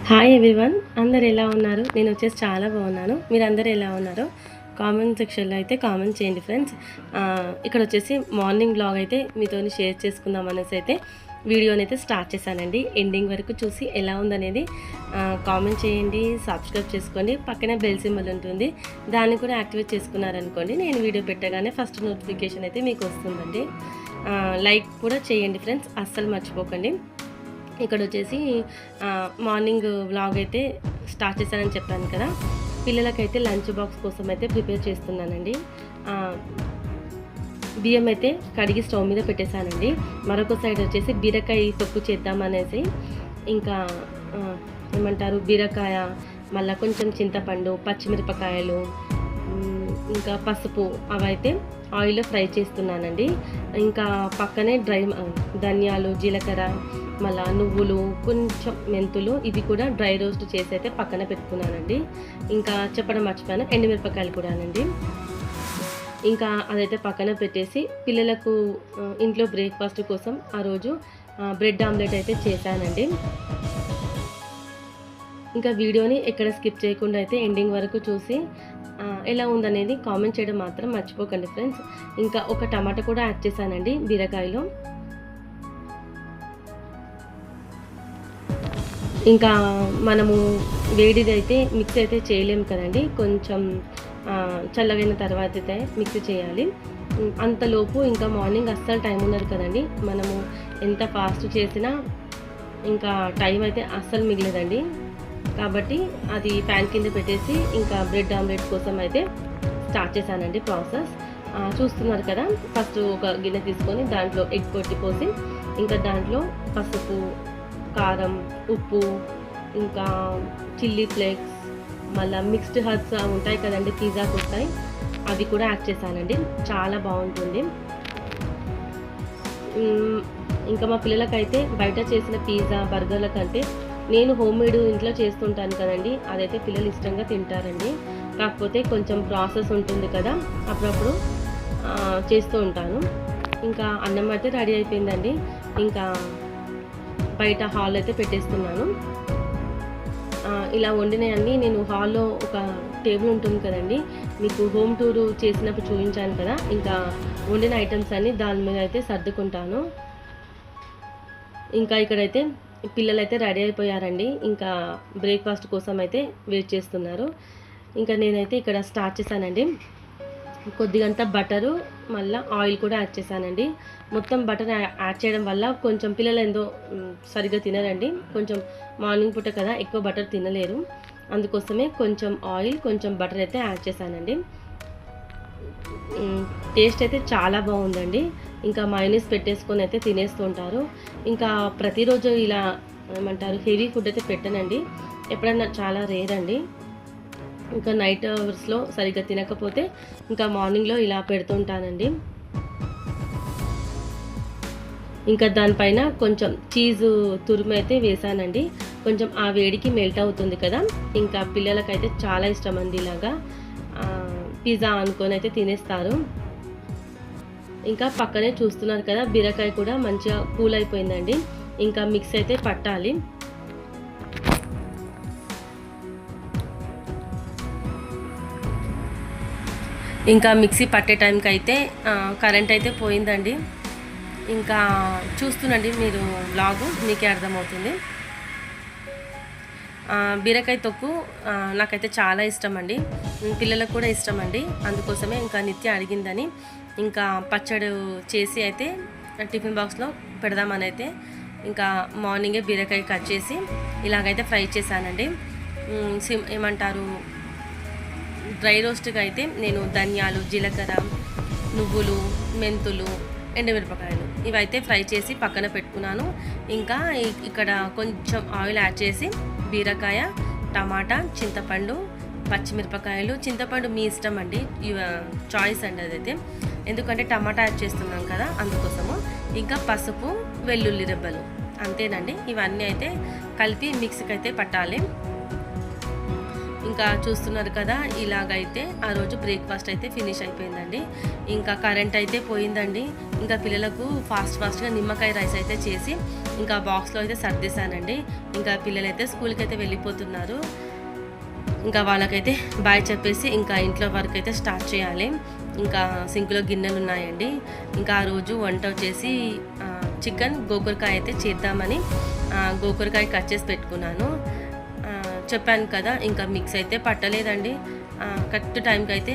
Hi everyone, అందరు ఎలా ఉన్నారు? నేను వచ్చేసి చాలా బాగున్నాను. మీరు అందరు ఎలా ఉన్నారో కామెంట్ సెక్షన్లో అయితే కామెంట్ చేయండి ఫ్రెండ్స్. ఇక్కడ వచ్చేసి మార్నింగ్ బ్లాగ్ అయితే మీతో షేర్ చేసుకుందాం అనేసి అయితే వీడియోని అయితే స్టార్ట్ చేశానండి. ఎండింగ్ వరకు చూసి ఎలా ఉందనేది కామెంట్ చేయండి, సబ్స్క్రైబ్ చేసుకోండి. పక్కనే బెల్ సింబల్ ఉంటుంది, దాన్ని కూడా యాక్టివేట్ చేసుకున్నారనుకోండి నేను వీడియో పెట్టగానే ఫస్ట్ నోటిఫికేషన్ అయితే మీకు వస్తుందండి. లైక్ కూడా చేయండి ఫ్రెండ్స్, అస్సలు మర్చిపోకండి. ఇక్కడ వచ్చేసి మార్నింగ్ వ్లాగ్ అయితే స్టార్ట్ చేశానని చెప్పాను కదా. పిల్లలకైతే లంచ్ బాక్స్ కోసం అయితే ప్రిపేర్ చేస్తున్నానండి. బియ్యం అయితే కడిగి స్టవ్ మీద పెట్టేశానండి. మరొక సైడ్ వచ్చేసి బీరకాయ తొక్కు చేద్దామనేసి, ఇంకా ఏమంటారు, బీరకాయ, మళ్ళీ కొంచెం చింతపండు, పచ్చిమిరపకాయలు, ఇంకా పసుపు అవైతే ఆయిల్లో ఫ్రై చేస్తున్నానండి. ఇంకా పక్కనే ధనియాలు, జీలకర్ర, మళ్ళీ నువ్వులు, కొంచెం మెంతులు, ఇవి కూడా డ్రై రోస్ట్ చేసి అయితే పక్కన పెట్టుకున్నానండి. ఇంకా చెప్పడం మర్చిపోయాను, ఎండుమిరపకాయలు కూడానండి. ఇంకా అదైతే పక్కన పెట్టేసి పిల్లలకు ఇంట్లో బ్రేక్ఫాస్ట్ కోసం ఆ రోజు బ్రెడ్ ఆమ్లెట్ అయితే చేశానండి. ఇంకా వీడియోని ఎక్కడ స్కిప్ చేయకుండా అయితే ఎండింగ్ వరకు చూసి ఎలా ఉందనేది కామెంట్ చేయడం మాత్రం మర్చిపోకండి ఫ్రెండ్స్. ఇంకా ఒక టమాటా కూడా యాడ్ చేశానండి బీరకాయలో. ఇంకా మనము వేడిది అయితే మిక్స్ అయితే చేయలేము కదండి, కొంచెం చల్లగైన తర్వాత అయితే మిక్స్ చేయాలి. అంతలోపు ఇంకా మార్నింగ్ అస్సలు టైం ఉండదు కదండి, మనము ఎంత ఫాస్ట్ చేసినా ఇంకా టైం అయితే అస్సలు మిగలేదండి. కాబట్టి అది ప్యాన్ కింద పెట్టేసి ఇంకా బ్రెడ్ ఆమ్లెట్ కోసం అయితే స్టార్ట్ చేశానండి ప్రాసెస్. చూస్తున్నారు కదా, ఫస్ట్ ఒక గిన్నె తీసుకొని దాంట్లో ఎగ్ పోసి, ఇంకా దాంట్లో పసుపు, కారం, ఉప్పు, ఇంకా చిల్లీ ఫ్లేక్స్, మళ్ళీ మిక్స్డ్ హర్బ్స్ ఉంటాయి కదండి, పిజ్జాకి వస్తాయి, అవి కూడా యాడ్ చేశానండి. చాలా బాగుంటుంది. ఇంకా మా పిల్లలకైతే బయట చేసిన పిజ్జా, బర్గర్ల కంటే నేను హోమ్ మేడ్ ఇంట్లో చేస్తుంటాను కదండి, అదైతే పిల్లలు ఇష్టంగా తింటారండి. కాకపోతే కొంచెం ప్రాసెస్ ఉంటుంది కదా, అప్పుడప్పుడు చేస్తూ ఉంటాను. ఇంకా అన్నం అయితే రెడీ అయిపోయిందండి. ఇంకా బయట హాల్ అయితే పెట్టేస్తున్నాను. ఇలా వండినవన్నీ నేను హాల్లో ఒక టేబుల్ ఉంటుంది కదండి, మీకు హోమ్ టూర్ చేసినప్పుడు చూపించాను కదా, ఇంకా వండిన ఐటమ్స్ అన్నీ దాని మీద అయితే సర్దుకుంటాను. ఇంకా ఇక్కడైతే పిల్లలైతే రెడీ అయిపోయారండి. ఇంకా బ్రేక్ఫాస్ట్ కోసం అయితే వెయిట్ చేస్తున్నారు. ఇంకా నేనైతే ఇక్కడ స్టార్ట్ చేశానండి. కొద్దిగంత బటరు, మళ్ళీ ఆయిల్ కూడా యాడ్ చేశానండి. మొత్తం బటర్ యాడ్ చేయడం వల్ల కొంచెం పిల్లలు ఏందో సరిగ్గా తినరండి, కొంచెం మార్నింగ్ పూట కదా ఎక్కువ బటర్ తినలేరు, అందుకోసమే కొంచెం ఆయిల్, కొంచెం బటర్ అయితే యాడ్ చేశానండి. టేస్ట్ అయితే చాలా బాగుందండి. ఇంకా మయోనీస్ పెట్టేసుకొని అయితే తినేస్తూ ఉంటారు. ఇంకా ప్రతిరోజు ఇలా ఏమంటారు హెవీ ఫుడ్ అయితే పెట్టనండి, ఎప్పుడన్నా చాలా రేర్ అండి. ఇంకా నైట్ అవర్స్లో సరిగ్గా తినకపోతే ఇంకా మార్నింగ్లో ఇలా పెడుతుంటానండి. ఇంకా దానిపైన కొంచెం చీజు తురుము అయితే వేసానండి. కొంచెం ఆ వేడికి మెల్ట్ అవుతుంది కదా, ఇంకా పిల్లలకైతే చాలా ఇష్టం అండి ఇలాగా పిజ్జా అనుకొని అయితే తినేస్తారు. ఇంకా పక్కనే చూస్తున్నారు కదా, బీరకాయ కూడా మంచిగా కూల్ అయిపోయిందండి. ఇంకా మిక్స్ అయితే పట్టాలి. ఇంకా మిక్సీ పట్టే టైంకి అయితే కరెంట్ అయితే పోయిందండి. ఇంకా చూస్తుండండి మీరు వ్లాగు, మీకే అర్థమవుతుంది. బీరకాయ తొక్కు నాకైతే చాలా ఇష్టం అండి, పిల్లలకు కూడా ఇష్టం అండి. అందుకోసమే ఇంకా నిత్య అడిగిందని ఇంకా పచ్చడి చేసి అయితే టిఫిన్ బాక్స్లో పెడదామని అయితే ఇంకా మార్నింగే బీరకాయ కట్ చేసి ఇలాగైతే ఫ్రై చేశానండి. ఏమంటారు, డ్రై రోస్ట్గా అయితే నేను ధనియాలు, జీలకర్ర, నువ్వులు, మెంతులు, ఎండుమిరపకాయలు ఇవైతే ఫ్రై చేసి పక్కన పెట్టుకున్నాను. ఇంకా ఇక్కడ కొంచెం ఆయిల్ యాడ్ చేసి బీరకాయ, టమాటా, చింతపండు, పచ్చిమిరపకాయలు, చింతపండు మీ ఇష్టం అండి, చాయిస్ అండి అదైతే, ఎందుకంటే టమాటా యాడ్ చేస్తున్నాం కదా అందుకోసము. ఇంకా పసుపు, వెల్లుల్లి రెబ్బలు, అంతేనండి. ఇవన్నీ అయితే కలిపి మిక్సీకి అయితే పట్టాలి. ఇంకా చూస్తున్నారు కదా, ఇలాగైతే ఆ రోజు బ్రేక్ఫాస్ట్ అయితే ఫినిష్ అయిపోయిందండి. ఇంకా కరెంట్ అయితే పోయిందండి. ఇంకా పిల్లలకు ఫాస్ట్గా నిమ్మకాయ రైస్ అయితే చేసి ఇంకా బాక్స్లో అయితే సర్దేశానండి. ఇంకా పిల్లలైతే స్కూల్కి అయితే వెళ్ళిపోతున్నారు. ఇంకా వాళ్ళకైతే బాయ్ చెప్పేసి ఇంకా ఇంట్లో వర్క్ అయితే స్టార్ట్ చేయాలి. ఇంకా సింక్లో గిన్నెలు ఉన్నాయండి. ఇంకా ఆ రోజు వంట వచ్చేసి చికెన్ గోకరకాయ అయితే చేద్దామని గోకరకాయ కట్ చేసి పెట్టుకున్నాను. చెప్పాను కదా, ఇంకా మిక్స్ అయితే పట్టలేదండి. కరెక్ట్ టైంకి అయితే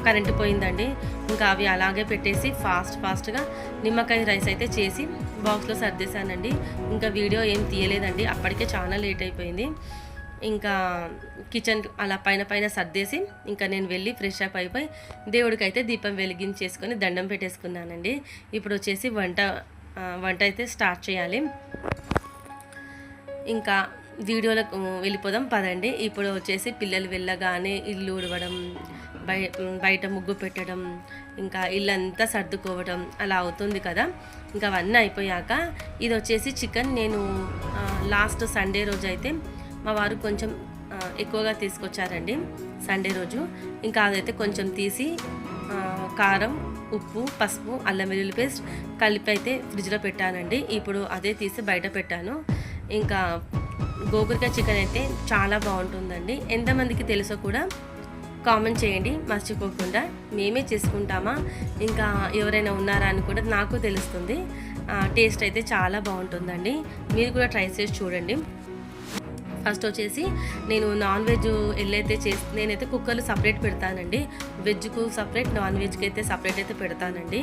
కరెంటు పోయిందండి. ఇంకా అవి అలాగే పెట్టేసి ఫాస్ట్గా నిమ్మకాయ రైస్ అయితే చేసి బాక్స్లో సర్దేశానండి. ఇంకా వీడియో ఏం తీయలేదండి, అప్పటికే చాలా లేట్ అయిపోయింది. ఇంకా కిచెన్ అలా పైన సర్దేసి ఇంకా నేను వెళ్ళి ఫ్రెష్ అప్ అయిపోయి దేవుడికి అయితే దీపం వెలిగించేసుకొని దండం పెట్టేసుకున్నానండి. ఇప్పుడు వచ్చేసి వంట అయితే స్టార్ట్ చేయాలి. ఇంకా వీడియోలకు వెళ్ళిపోదాం పదండి. ఇప్పుడు వచ్చేసి పిల్లలు వెళ్ళగానే ఇల్లు ఉడవడం, బయట ముగ్గు పెట్టడం, ఇంకా ఇల్లంతా సర్దుకోవడం అలా అవుతుంది కదా. ఇంకా అవన్నీ అయిపోయాక ఇది వచ్చేసి చికెన్ నేను లాస్ట్ సండే రోజు అయితే మా వారు కొంచెం ఎక్కువగా తీసుకొచ్చారండి సండే రోజు. ఇంకా అదైతే కొంచెం తీసి కారం, ఉప్పు, పసుపు, అల్లం వెల్లుల్లి పేస్ట్ కలిపి అయితే ఫ్రిడ్జ్లో పెట్టానండి. ఇప్పుడు అదే తీసి బయట పెట్టాను. ఇంకా గోకరకాయ చికెన్ అయితే చాలా బాగుంటుందండి. ఎంతమందికి తెలుసో కూడా కామెంట్ చేయండి మర్చిపోకుండా. మేమే చేసుకుంటామా ఇంకా ఎవరైనా ఉన్నారా అని కూడా నాకు తెలుస్తుంది. టేస్ట్ అయితే చాలా బాగుంటుందండి. మీరు కూడా ట్రై చేసి చూడండి. ఫస్ట్ వచ్చేసి నేను నాన్ వెజ్ నేనైతే కుక్కర్లు సపరేట్ పెడతానండి. వెజ్కు సపరేట్, నాన్ వెజ్కి అయితే సపరేట్ అయితే పెడతానండి.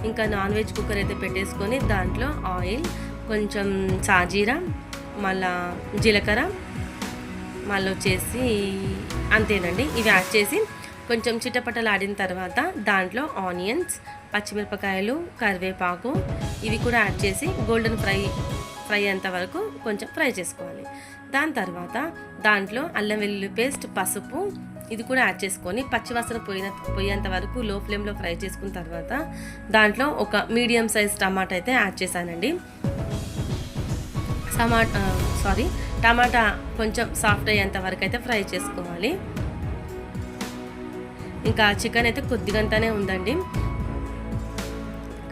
ఇంకా నాన్ వెజ్ కుక్కర్ అయితే పెట్టేసుకొని దాంట్లో ఆయిల్, కొంచెం సాజీరా, మళ్ళా జీలకర్ర, మళ్ళీ వచ్చేసి అంతేనండి. ఇవి యాడ్ చేసి కొంచెం చిటపటలు ఆడిన తర్వాత దాంట్లో ఆనియన్స్, పచ్చిమిరపకాయలు, కరివేపాకు ఇవి కూడా యాడ్ చేసి గోల్డెన్ ఫ్రై అయ్యేంత వరకు కొంచెం ఫ్రై చేసుకోవాలి. దాని తర్వాత దాంట్లో అల్లం వెల్లుల్లి పేస్ట్, పసుపు ఇది కూడా యాడ్ చేసుకొని పచ్చివాసన పోయేంత వరకు లో ఫ్లేమ్లో ఫ్రై చేసుకున్న తర్వాత దాంట్లో ఒక మీడియం సైజ్ టమాటా అయితే యాడ్ చేశానండి. టమాటా కొంచెం సాఫ్ట్ అయ్యేంత వరకు అయితే ఫ్రై చేసుకోవాలి. ఇంకా చికెన్ అయితే కొద్దిగంతానే ఉందండి,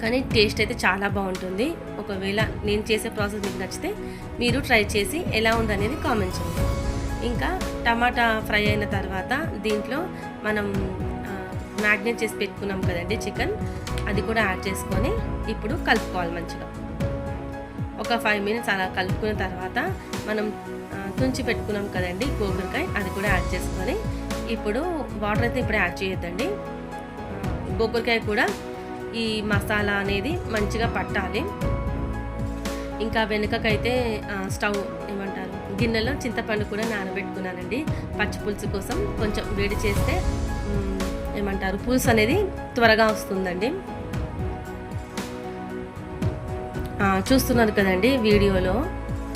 కానీ టేస్ట్ అయితే చాలా బాగుంటుంది. ఒకవేళ నేను చేసే ప్రాసెస్ మీకు నచ్చితే మీరు ట్రై చేసి ఎలా ఉందనేది కామెంట్ చేయండి. ఇంకా టమాటా ఫ్రై అయిన తర్వాత దీంట్లో మనం మ్యాగ్నేట్ చేసి పెట్టుకున్నాం కదండి చికెన్, అది కూడా యాడ్ చేసుకొని ఇప్పుడు కలుపుకోవాలి మంచిగా. ఒక 5 మినిట్స్ అలా కలుపుకున్న తర్వాత మనం తుంచి పెట్టుకున్నాం కదండి గోకరకాయ, అది కూడా యాడ్ చేసుకొని ఇప్పుడు వాటర్ అయితే ఇప్పుడు యాడ్ చేయొద్దండి. గోకరకాయ కూడా ఈ మసాలా అనేది మంచిగా పట్టాలి. ఇంకా వెనుకకైతే గిన్నెలో చింతపండు కూడా నానబెట్టుకున్నానండి పచ్చిపులుసు కోసం. కొంచెం వేడి చేస్తే పులుసు అనేది త్వరగా వస్తుందండి. చూస్తున్నారు కదండి వీడియోలో,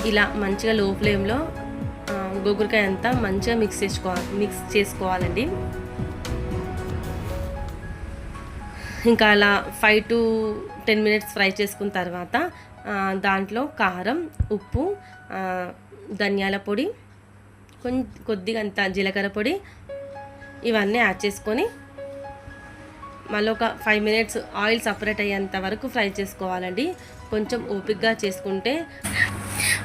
ఇలా మంచిగా లో ఫ్లేమ్లో గోకరకాయ అంతా మంచిగా మిక్స్ చేసుకోవాలండి. ఇంకా అలా 5 to 10 మినిట్స్ ఫ్రై చేసుకున్న తర్వాత దాంట్లో కారం, ఉప్పు, ధనియాల పొడి, కొద్దిగా అంత జీలకర్ర పొడి ఇవన్నీ యాడ్ చేసుకొని మళ్ళీ ఒక 5 మినిట్స్ ఆయిల్ సపరేట్ అయ్యేంత వరకు ఫ్రై చేసుకోవాలండి. కొంచెం ఓపికగా చేసుకుంటే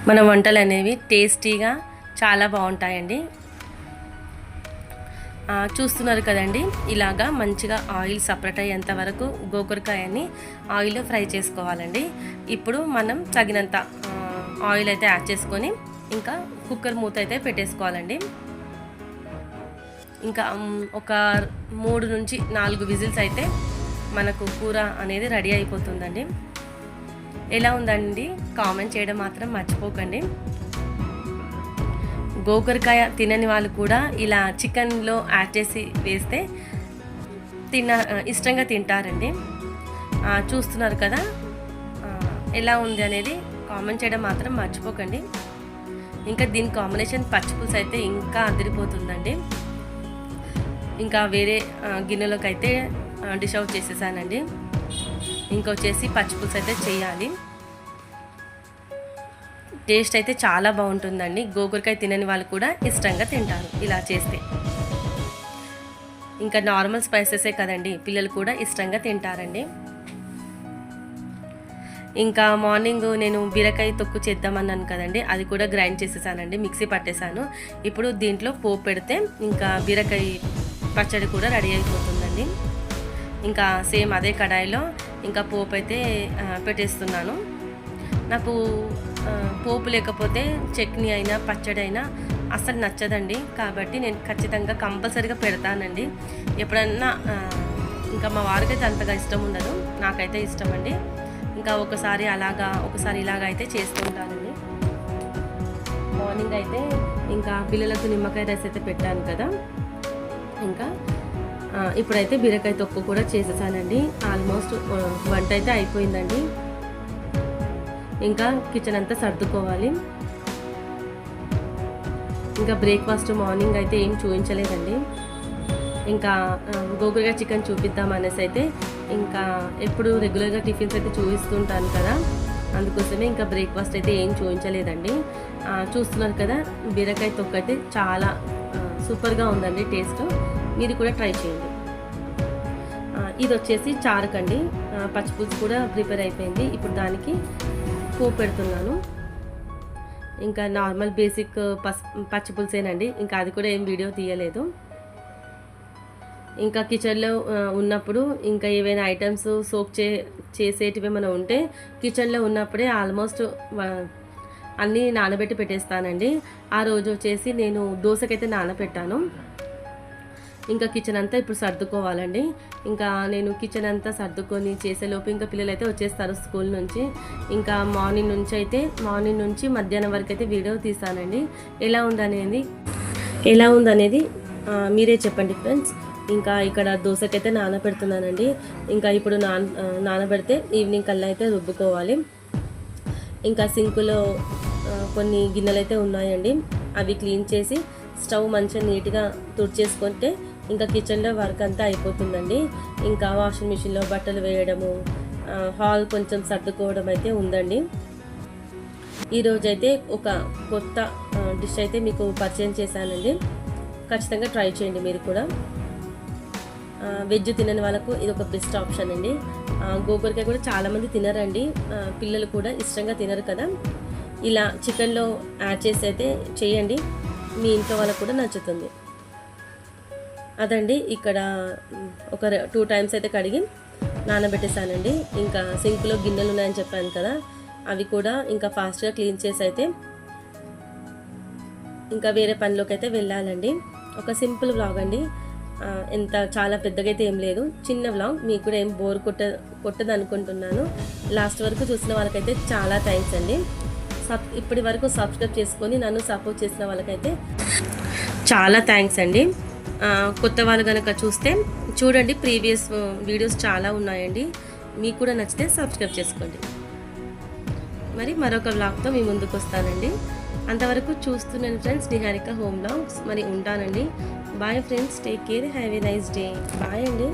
మన వంటలు అనేవి టేస్టీగా చాలా బాగుంటాయండి. చూస్తున్నారు కదండి, ఇలాగా మంచిగా ఆయిల్ సపరేట్ అయ్యేంత వరకు గోకరకాయని ఆయిల్లో ఫ్రై చేసుకోవాలండి. ఇప్పుడు మనం తగినంత ఆయిల్ అయితే యాడ్ చేసుకొని ఇంకా కుక్కర్ మూత అయితే పెట్టేసుకోవాలండి. ఇంకా ఒక 3 నుంచి 4 విజిల్స్ అయితే మనకు కూర అనేది రెడీ అయిపోతుందండి. ఎలా ఉందండి కామెంట్ చేయడం మాత్రం మర్చిపోకండి. గోకరకాయ తినని వాళ్ళు కూడా ఇలా చికెన్లో యాడ్ చేసి వేస్తే ఇష్టంగా తింటారండి. చూస్తున్నారు కదా ఎలా ఉంది అనేది కామెంట్ చేయడం మాత్రం మర్చిపోకండి. ఇంకా దీని కాంబినేషన్ పచ్చిపులుసు అయితే ఇంకా అదిరిపోతుందండి. ఇంకా వేరే గిన్నెలోకి అయితే డిష్ అవుట్ చేసేసానండి. ఇంకొచ్చేసి పచ్చిపులుసు అయితే చేయాలి. టేస్ట్ అయితే చాలా బాగుంటుందండి. గోకరకాయ తినని వాళ్ళు కూడా ఇష్టంగా తింటారు ఇలా చేస్తే. ఇంకా నార్మల్ స్పైసెసే కదండి, పిల్లలు కూడా ఇష్టంగా తింటారండి. ఇంకా మార్నింగ్ నేను బీరకాయ తొక్కు చేద్దామన్నాను కదండి, అది కూడా గ్రైండ్ చేసేసానండి, మిక్సీ పట్టేశాను. ఇప్పుడు దీంట్లో పోపు పెడితే ఇంకా బీరకాయ పచ్చడి కూడా రెడీ అయిపోతుందండి. ఇంకా సేమ్ అదే కడాయిలో ఇంకా పోపు అయితే పెట్టేస్తున్నాను. నాకు పోపు లేకపోతే చట్నీ అయినా పచ్చడి అయినా అస్సలు నచ్చదండి. కాబట్టి నేను ఖచ్చితంగా కంపల్సరీగా పెడతానండి ఎప్పుడన్నా. ఇంకా మా వారికైతే అంతగా ఇష్టం ఉండదు, నాకైతే ఇష్టం అండి. ఇంకా ఒకసారి అలాగా ఒకసారి ఇలాగ అయితే చేస్తూ ఉంటానండి. మార్నింగ్ అయితే ఇంకా పిల్లలకు నిమ్మకాయ రైస్ అయితే పెట్టాను కదా, ఇంకా ఇప్పుడైతే బీరకాయ తొక్కు కూడా చేసేసానండి. ఆల్మోస్ట్ వంట అయితే అయిపోయిందండి. ఇంకా కిచెన్ అంతా సర్దుకోవాలి. ఇంకా బ్రేక్ఫాస్ట్ మార్నింగ్ అయితే ఏం చూపించలేదండి. ఇంకా గోకరకాయ చికెన్ చూపిద్దాం అనేసి అయితే ఇంకా ఎప్పుడు రెగ్యులర్గా టిఫిన్స్ అయితే చూపిస్తుంటాను కదా, అందుకోసమే ఇంకా బ్రేక్ఫాస్ట్ అయితే ఏం చూపించలేదండి. చూస్తున్నారు కదా, బీరకాయ తొక్కు అయితే చాలా సూపర్గా ఉందండి టేస్ట్. మీరు కూడా ట్రై చేయండి. ఇది వచ్చేసి చారుకండి. పచ్చిపులుసు కూడా ప్రిపేర్ అయిపోయింది. ఇప్పుడు దానికి పోపు పెడుతున్నాను. ఇంకా నార్మల్ బేసిక్ పచ్చిపులుసేనండి, ఇంకా అది కూడా ఏం వీడియో తీయలేదు. ఇంకా కిచెన్లో ఉన్నప్పుడు ఇంకా ఏవైనా ఐటమ్స్ సోక్ చేసేటివి ఏమైనా ఉంటే కిచెన్లో ఉన్నప్పుడే ఆల్మోస్ట్ అన్నీ నానబెట్టి పెట్టేస్తానండి. ఆ రోజు వచ్చేసి నేను దోశకైతే నానబెట్టాను. ఇంకా కిచెన్ అంతా ఇప్పుడు సర్దుకోవాలండి. ఇంకా నేను కిచెన్ అంతా సర్దుకొని చేసేలోపు ఇంకా పిల్లలు అయితే వచ్చేస్తారు స్కూల్ నుంచి. ఇంకా మార్నింగ్ నుంచి మధ్యాహ్నం వరకు అయితే వీడియో తీస్తానండి. ఎలా ఉందనేది మీరే చెప్పండి ఫ్రెండ్స్. ఇంకా ఇక్కడ దోశకైతే నానబెడుతున్నానండి. ఇంకా ఇప్పుడు నానబెడితే ఈవినింగ్ కల్లా అయితే రుబ్బుకోవాలి. ఇంకా సింకులో కొన్ని గిన్నెలు అయితే ఉన్నాయండి, అవి క్లీన్ చేసి స్టవ్ మంచిగా నీట్గా తుడిచేసుకుంటే ఇంకా కిచెన్లో వర్క్ అంతా అయిపోతుందండి. ఇంకా వాషింగ్ మిషన్లో బట్టలు వేయడము, హాల్ కొంచెం సర్దుకోవడం అయితే ఉందండి. ఈరోజైతే ఒక కొత్త డిష్ అయితే మీకు పరిచయం చేశానండి, ఖచ్చితంగా ట్రై చేయండి మీరు కూడా. వెజ్ తినని వాళ్ళకు ఇది ఒక బెస్ట్ ఆప్షన్ అండి. గోకరకాయ కూడా చాలామంది తినరండి, పిల్లలు కూడా ఇష్టంగా తినరు కదా. ఇలా చికెన్లో యాడ్ చేసి అయితే చేయండి, మీ ఇంట్లో వాళ్ళకు కూడా నచ్చుతుంది. అదండి, ఇక్కడ ఒక 2 times అయితే కడిగి నానబెట్టేసానండి. ఇంకా సింక్లో గిన్నెలు ఉన్నాయని చెప్పాను కదా, అవి కూడా ఇంకా ఫాస్ట్గా క్లీన్ చేసి అయితే ఇంకా వేరే పనిలోకి అయితే వెళ్ళాలండి. ఒక సింపుల్ వ్లాగ్ అండి, చాలా పెద్దగా అయితే ఏం లేదు, చిన్న వ్లాగ్. మీకు కూడా ఏం బోర్ కొట్టదు అనుకుంటున్నాను. లాస్ట్ వరకు చూసిన వాళ్ళకైతే చాలా థ్యాంక్స్ అండి. ఇప్పటి వరకు సబ్స్క్రైబ్ చేసుకొని నన్ను సపోర్ట్ చేసిన వాళ్ళకైతే చాలా థ్యాంక్స్ అండి. కొత్త వాళ్ళు కనుక చూడండి, ప్రీవియస్ వీడియోస్ చాలా ఉన్నాయండి. మీకు కూడా నచ్చితే సబ్స్క్రైబ్ చేసుకోండి. మరి మరొక వ్లాగ్తో మీ ముందుకు వస్తానండి. అంతవరకు చూస్తున్నాను ఫ్రెండ్స్, నిహారిక హోమ్ వ్లాగ్స్. మరి ఉంటానండి. Bye friends, take care, have a nice day. Bye అండి.